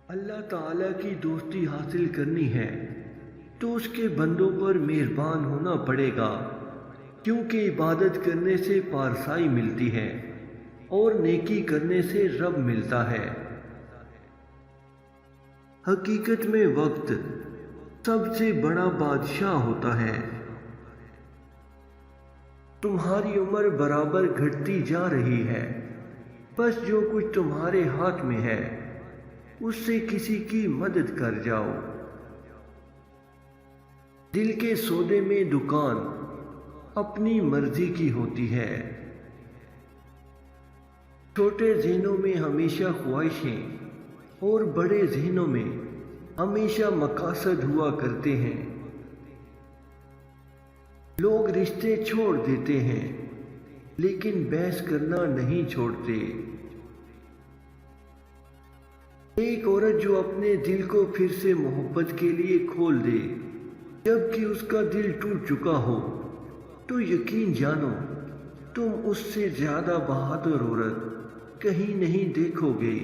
اللہ تعالیٰ کی دوستی حاصل کرنی ہے تو اس کے بندوں پر مہربان ہونا پڑے گا، کیونکہ عبادت کرنے سے پارسائی ملتی ہے اور نیکی کرنے سے رب ملتا ہے۔ حقیقت میں وقت سب سے بڑا بادشاہ ہوتا ہے۔ تمہاری عمر برابر گھٹتی جا رہی ہے، بس جو کچھ تمہارے ہاتھ میں ہے اس سے کسی کی مدد کر جاؤ۔ دل کے سودے میں دکان اپنی مرضی کی ہوتی ہے۔ چھوٹے ذہنوں میں ہمیشہ خواہشیں اور بڑے ذہنوں میں ہمیشہ مقاصد ہوا کرتے ہیں۔ لوگ رشتے چھوڑ دیتے ہیں لیکن بحث کرنا نہیں چھوڑتے۔ ایک عورت جو اپنے دل کو پھر سے محبت کے لیے کھول دے جبکہ اس کا دل ٹوٹ چکا ہو تو یقین جانو تم اس سے زیادہ بہادر عورت کہیں نہیں دیکھو گے۔